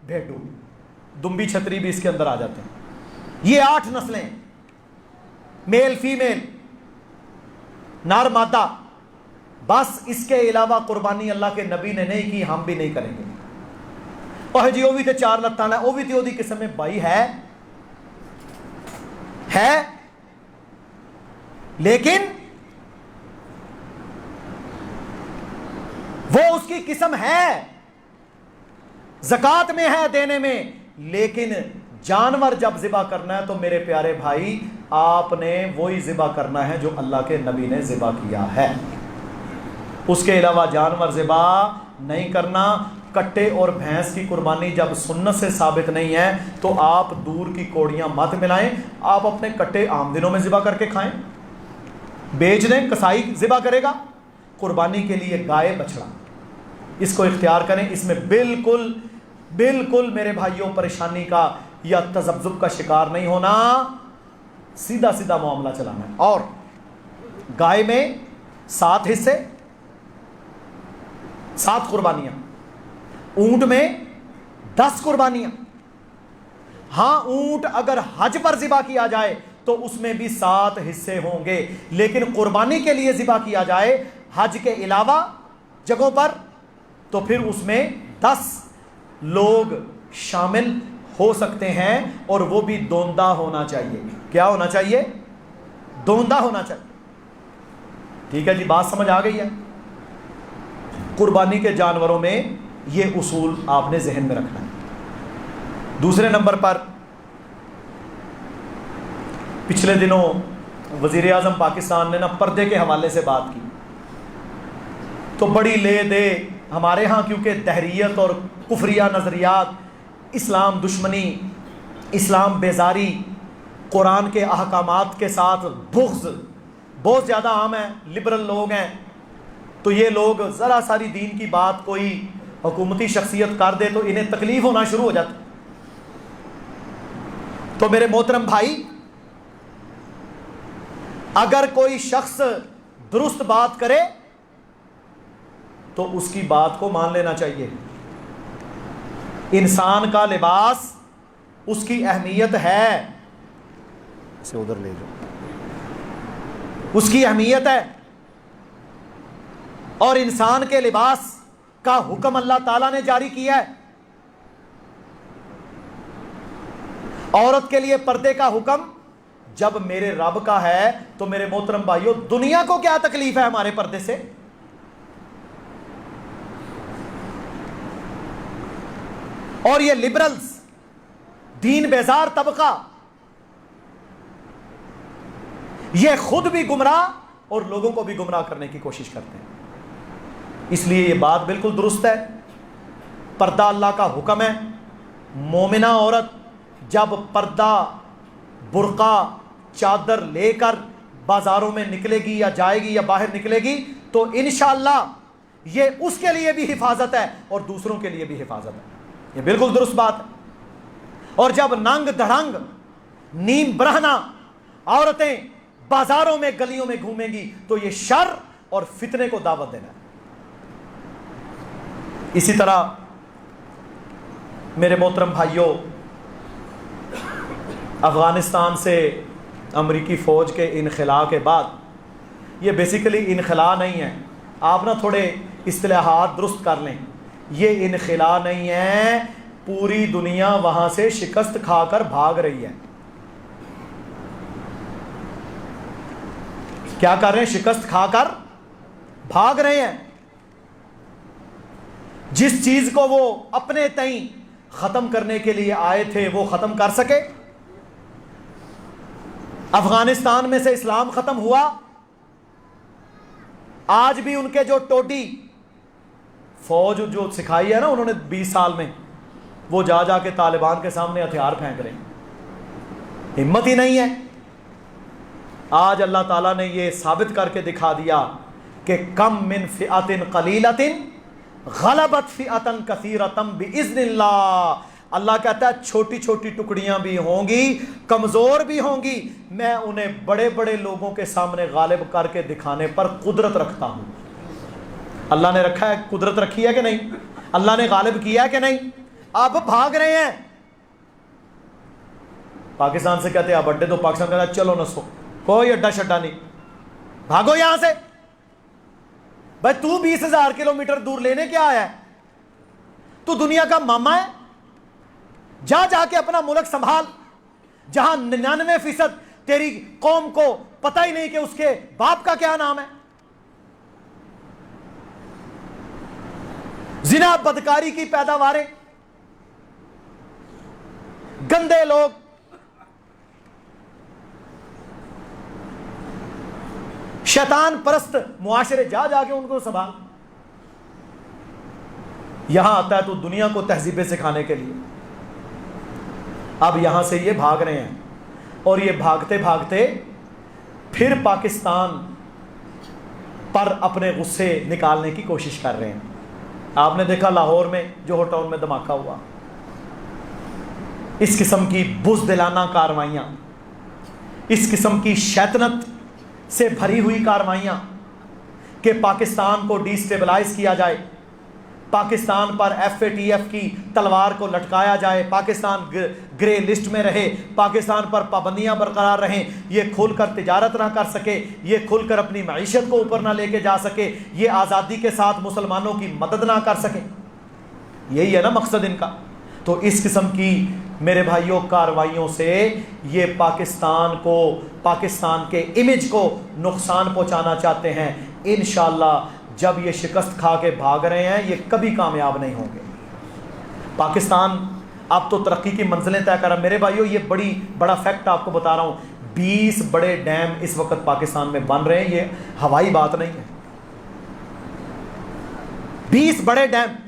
بھیڈو, دمبی چھتری بھی اس کے اندر آ جاتے ہیں. یہ 8 نسلیں, میل فیمیل, نر مادہ. بس اس کے علاوہ قربانی اللہ کے نبی نے نہیں کی, ہم بھی نہیں کریں گے. اور جی وہ بھی تے 4 لتاں ہے, وہ بھی تے وہ دی قسم میں. بھائی ہے لیکن وہ اس کی قسم ہے, زکات میں ہے, دینے میں. لیکن جانور جب ذبح کرنا ہے تو میرے پیارے بھائی آپ نے وہی ذبح کرنا ہے جو اللہ کے نبی نے ذبح کیا ہے. اس کے علاوہ جانور ذبح نہیں کرنا. کٹے اور بھینس کی قربانی جب سنت سے ثابت نہیں ہے تو آپ دور کی کوڑیاں مت ملائیں. آپ اپنے کٹے عام دنوں میں ذبح کر کے کھائیں, بیچ دیں, کسائی ذبح کرے گا. قربانی کے لیے گائے, بچڑا, اس کو اختیار کریں. اس میں بالکل بالکل میرے بھائیوں پریشانی کا یا تذبذب کا شکار نہیں ہونا, سیدھا سیدھا معاملہ چلانا ہے. اور گائے میں 7 حصے, 7 قربانیاں. اونٹ میں 10 قربانیاں. ہاں اونٹ اگر حج پر ذبح کیا جائے تو اس میں بھی 7 حصے ہوں گے, لیکن قربانی کے لیے ذبح کیا جائے حج کے علاوہ جگہوں پر تو پھر اس میں 10 لوگ شامل ہو سکتے ہیں, اور وہ بھی دوندا ہونا چاہیے. کیا ہونا چاہیے؟ دوندا ہونا چاہیے. ٹھیک ہے جی, بات سمجھ آ گئی ہے؟ قربانی کے جانوروں میں یہ اصول آپ نے ذہن میں رکھنا ہے. دوسرے نمبر پر پچھلے دنوں وزیر اعظم پاکستان نے پردے کے حوالے سے بات کی تو بڑی لے دے ہمارے ہاں, کیونکہ دہریت اور کفریہ نظریات, اسلام دشمنی, اسلام بیزاری, قرآن کے احکامات کے ساتھ بغض بہت زیادہ عام ہے. لبرل لوگ ہیں تو یہ لوگ ذرا ساری دین کی بات کوئی حکومتی شخصیت کر دے تو انہیں تکلیف ہونا شروع ہو جاتی. تو میرے محترم بھائی, اگر کوئی شخص درست بات کرے تو اس کی بات کو مان لینا چاہیے. انسان کا لباس, اس کی اہمیت ہے. اسے ادھر لے جاؤ. اس کی اہمیت ہے. اور انسان کے لباس کا حکم اللہ تعالیٰ نے جاری کیا ہے. عورت کے لیے پردے کا حکم جب میرے رب کا ہے تو میرے محترم بھائیوں دنیا کو کیا تکلیف ہے ہمارے پردے سے؟ اور یہ لبرلز، دین بیزار طبقہ، یہ خود بھی گمراہ اور لوگوں کو بھی گمراہ کرنے کی کوشش کرتے ہیں. اس لیے یہ بات بالکل درست ہے، پردہ اللہ کا حکم ہے. مومنہ عورت جب پردہ، برقع، چادر لے کر بازاروں میں نکلے گی یا جائے گی یا باہر نکلے گی تو انشاءاللہ یہ اس کے لیے بھی حفاظت ہے اور دوسروں کے لیے بھی حفاظت ہے. یہ بالکل درست بات ہے. اور جب ننگ دھڑنگ، نیم برہنہ عورتیں بازاروں میں گلیوں میں گھومیں گی تو یہ شر اور فتنے کو دعوت دینا ہے. اسی طرح میرے محترم بھائیوں، افغانستان سے امریکی فوج کے انخلاء کے بعد، یہ بیسیکلی انخلاء نہیں ہے، آپ نا تھوڑے اصطلاحات درست کر لیں. یہ انخلاء نہیں ہے، پوری دنیا وہاں سے شکست کھا کر بھاگ رہی ہے. کیا کر رہے ہیں؟ شکست کھا کر بھاگ رہے ہیں. جس چیز کو وہ اپنے تئیں ختم کرنے کے لیے آئے تھے وہ ختم کر سکے. افغانستان میں سے اسلام ختم ہوا. آج بھی ان کے جو ٹوٹی فوج جو سکھائی ہے نا انہوں نے 20 سال میں، وہ جا جا کے طالبان کے سامنے ہتھیار پھینک رہے ہیں. ہمت ہی نہیں ہے. آج اللہ تعالیٰ نے یہ ثابت کر کے دکھا دیا کہ کم من فئۃ قلیلۃ غلبت فئۃ کثیرۃ باذن اللہ. اللہ کہتا ہے چھوٹی چھوٹی ٹکڑیاں بھی ہوں گی، کمزور بھی ہوں گی، میں انہیں بڑے بڑے لوگوں کے سامنے غالب کر کے دکھانے پر قدرت رکھتا ہوں. اللہ نے رکھا ہے، قدرت رکھی ہے کہ نہیں؟ اللہ نے غالب کیا ہے کہ نہیں؟ اب بھاگ رہے ہیں. پاکستان سے کہتے ہیں اب اڈے، تو پاکستان کہتا ہے چلو نسو، کوئی اڈا شڈا نہیں، بھاگو یہاں سے. بھائی تو 20,000 کلومیٹر دور لینے کیا آیا ہے؟ تو دنیا کا ماما ہے؟ جا جا کے اپنا ملک سنبھال، جہاں 99% تیری قوم کو پتہ ہی نہیں کہ اس کے باپ کا کیا نام ہے. زنا بدکاری کی پیداواریں، گندے لوگ، شیطان پرست معاشرے، جا جا کے ان کو سنبھال. یہاں آتا ہے تو دنیا کو تہذیبیں سکھانے کے لیے. اب یہاں سے یہ بھاگ رہے ہیں اور یہ بھاگتے بھاگتے پھر پاکستان پر اپنے غصے نکالنے کی کوشش کر رہے ہیں. آپ نے دیکھا لاہور میں جوہر ٹاؤن میں دھماکہ ہوا. اس قسم کی بزدلانہ کارروائیاں، اس قسم کی شیطنت سے بھری ہوئی کارروائیاں کہ پاکستان کو ڈی سٹیبلائز کیا جائے، پاکستان پر FATF کی تلوار کو لٹکایا جائے، پاکستان گرے لسٹ میں رہے، پاکستان پر پابندیاں برقرار رہیں، یہ کھل کر تجارت نہ کر سکے، یہ کھل کر اپنی معیشت کو اوپر نہ لے کے جا سکے، یہ آزادی کے ساتھ مسلمانوں کی مدد نہ کر سکے. یہی ہے نا مقصد ان کا. تو اس قسم کی میرے بھائیوں کارروائیوں سے یہ پاکستان کو، پاکستان کے امیج کو نقصان پہنچانا چاہتے ہیں. انشاءاللہ جب یہ شکست کھا کے بھاگ رہے ہیں یہ کبھی کامیاب نہیں ہوں گے. پاکستان اب تو ترقی کی منزلیں طے کر رہا ہے. میرے بھائیوں یہ بڑا فیکٹ آپ کو بتا رہا ہوں، 20 بڑے ڈیم اس وقت پاکستان میں بن رہے ہیں. یہ ہوائی بات نہیں ہے، 20 بڑے ڈیم،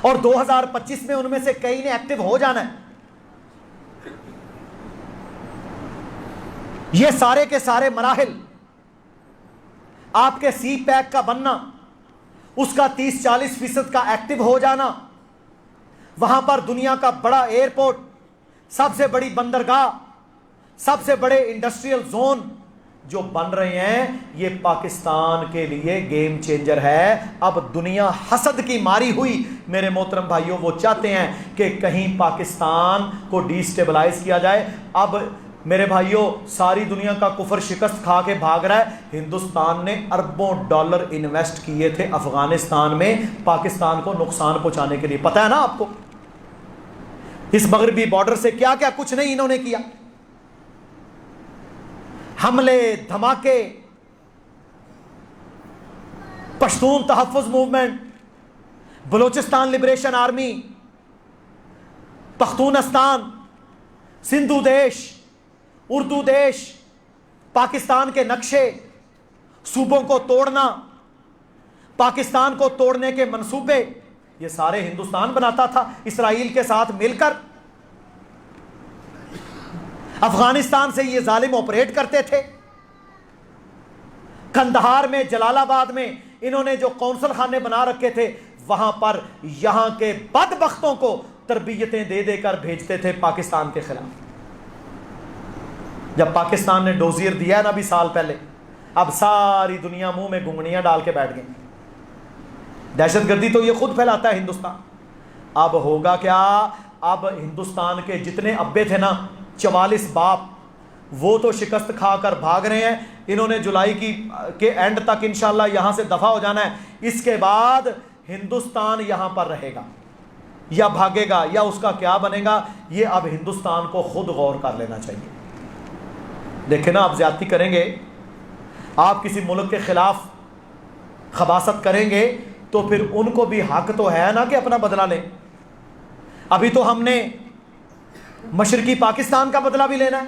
اور 2025 میں ان میں سے کئی نے ایکٹیو ہو جانا ہے. یہ سارے کے سارے مراحل، آپ کے سی پیک کا بننا، اس کا 30-40% کا ایکٹیو ہو جانا، وہاں پر دنیا کا بڑا ایئرپورٹ، سب سے بڑی بندرگاہ، سب سے بڑے انڈسٹریل زون، جو بن رہے ہیں یہ پاکستان کے لیے گیم چینجر ہے. اب دنیا حسد کی ماری ہوئی میرے محترم بھائیوں, وہ چاہتے ہیں کہ کہیں پاکستان کو ڈی سٹیبلائز کیا جائے. اب میرے بھائیوں ساری دنیا کا کفر شکست کھا کے بھاگ رہا ہے. ہندوستان نے اربوں ڈالر انویسٹ کیے تھے افغانستان میں پاکستان کو نقصان پہنچانے کے لیے. پتہ ہے نا آپ کو اس مغربی بارڈر سے کیا کیا کچھ نہیں انہوں نے کیا. حملے, دھماکے, پشتون تحفظ movement, Balochistan liberation army, Pakhtunistan, Sindhu دیش, اردو دیش, پاکستان کے نقشے, صوبوں کو توڑنا, پاکستان کو توڑنے کے منصوبے, یہ سارے ہندوستان بناتا تھا اسرائیل کے ساتھ مل کر. افغانستان سے یہ ظالم آپریٹ کرتے تھے. کندہار میں, جلال آباد میں انہوں نے جو قونصل خانے بنا رکھے تھے وہاں پر یہاں کے بدبختوں کو تربیتیں دے دے کر بھیجتے تھے پاکستان کے خلاف. جب پاکستان نے ڈوزیر دیا ہے نا ابھی سال پہلے, اب ساری دنیا منہ میں گنگنیاں ڈال کے بیٹھ گئی. دہشت گردی تو یہ خود پھیلاتا ہے ہندوستان. اب ہوگا کیا؟ اب ہندوستان کے جتنے ابے تھے نا 44 باپ, وہ تو شکست کھا کر بھاگ رہے ہیں. انہوں نے جولائی کے اینڈ تک انشاءاللہ یہاں سے دفع ہو جانا ہے. اس کے بعد ہندوستان یہاں پر رہے گا یا بھاگے گا یا اس کا کیا بنے گا, یہ اب ہندوستان کو خود غور کر لینا چاہیے. دیکھیں نا, آپ زیادتی کریں گے, آپ کسی ملک کے خلاف خباثت کریں گے تو پھر ان کو بھی حق تو ہے نا کہ اپنا بدلہ لیں. ابھی تو ہم نے مشرقی پاکستان کا بدلہ بھی لینا ہے,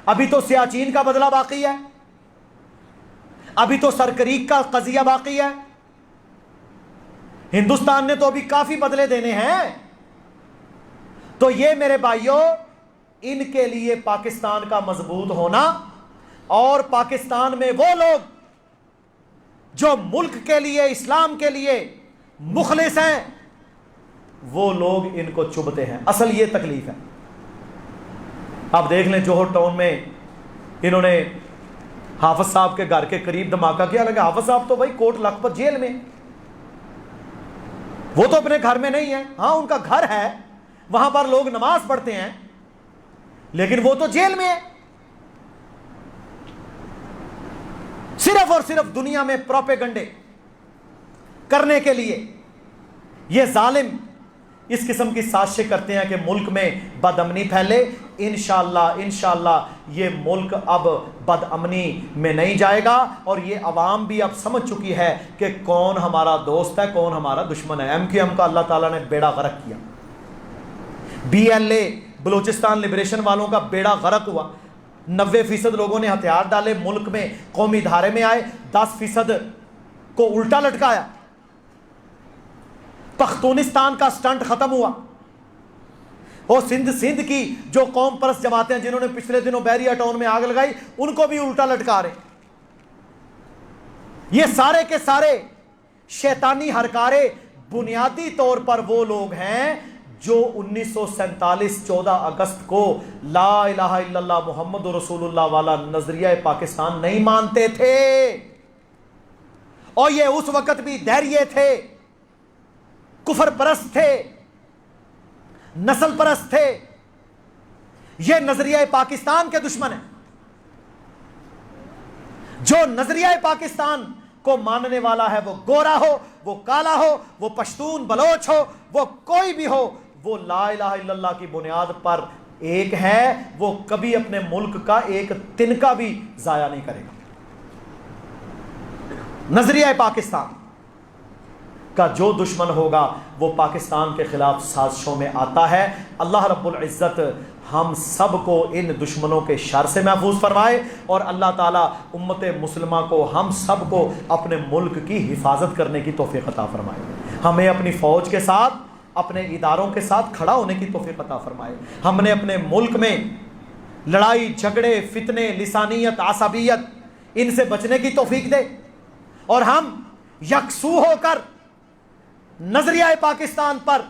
ابھی تو سیاچین کا بدلہ باقی ہے, ابھی تو سرکریک کا قضیہ باقی ہے. ہندوستان نے تو ابھی کافی بدلے دینے ہیں. تو یہ میرے بھائیوں ان کے لیے پاکستان کا مضبوط ہونا, اور پاکستان میں وہ لوگ جو ملک کے لیے, اسلام کے لیے مخلص ہیں, وہ لوگ ان کو چبھتے ہیں. اصل یہ تکلیف ہے. آپ دیکھ لیں جوہر ٹاؤن میں انہوں نے حافظ صاحب کے گھر کے قریب دھماکہ کیا. لگا حافظ صاحب تو بھائی کوٹ لکھپت جیل میں, وہ تو اپنے گھر میں نہیں ہے. ہاں ان کا گھر ہے, وہاں پر لوگ نماز پڑھتے ہیں, لیکن وہ تو جیل میں ہے. صرف اور صرف دنیا میں پروپیگنڈے کرنے کے لیے یہ ظالم اس قسم کی سازشیں کرتے ہیں کہ ملک میں بد امنی پھیلے. انشاءاللہ یہ ملک اب بد امنی میں نہیں جائے گا, اور یہ عوام بھی اب سمجھ چکی ہے کہ کون ہمارا دوست ہے, کون ہمارا دشمن ہے. MQM کا اللہ تعالیٰ نے بیڑا غرق کیا. BLA بلوچستان لبریشن والوں کا بیڑا غرق ہوا. 90% لوگوں نے ہتھیار ڈالے, ملک میں قومی دھارے میں آئے, 10% کو الٹا لٹکایا. پختونستان کا سٹنٹ ختم ہوا. اور سندھ کی جو قوم پرست جماعتیں ہیں جنہوں نے پچھلے دنوں بیریا ٹاؤن میں آگ لگائی, ان کو بھی الٹا لٹکا رہے. یہ سارے کے سارے شیطانی ہرکارے بنیادی طور پر وہ لوگ ہیں جو 1947 14 اگست کو لا الہ الا اللہ محمد رسول اللہ والا نظریہ پاکستان نہیں مانتے تھے. اور یہ اس وقت بھی دہریے تھے, کفر پرست تھے, نسل پرست تھے. یہ نظریہ پاکستان کے دشمن ہیں. جو نظریہ پاکستان کو ماننے والا ہے, وہ گورا ہو, وہ کالا ہو, وہ پشتون بلوچ ہو, وہ کوئی بھی ہو, وہ لا الہ الا اللہ کی بنیاد پر ایک ہے. وہ کبھی اپنے ملک کا ایک تنکا بھی ضائع نہیں کرے گا. نظریہ پاکستان کا جو دشمن ہوگا وہ پاکستان کے خلاف سازشوں میں آتا ہے. اللہ رب العزت ہم سب کو ان دشمنوں کے شر سے محفوظ فرمائے, اور اللہ تعالیٰ امت مسلمہ کو, ہم سب کو اپنے ملک کی حفاظت کرنے کی توفیق عطا فرمائے. ہمیں اپنی فوج کے ساتھ, اپنے اداروں کے ساتھ کھڑا ہونے کی توفیق عطا فرمائے. ہم نے اپنے ملک میں لڑائی جھگڑے, فتنے, لسانیت, عصبیت, ان سے بچنے کی توفیق دے, اور ہم یکسو ہو کر نظریہ پاکستان پر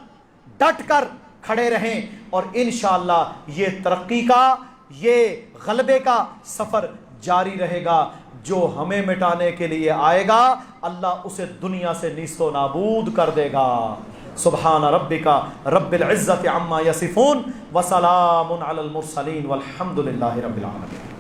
ڈٹ کر کھڑے رہیں, اور انشاءاللہ یہ ترقی کا, یہ غلبے کا سفر جاری رہے گا، جو ہمیں مٹانے کے لیے آئے گا اللہ اسے دنیا سے نیست و نابود کر دے گا۔ سبحان ربک رب العزت عما یصفون وسلام علی المرسلین والحمد للہ رب العالمین۔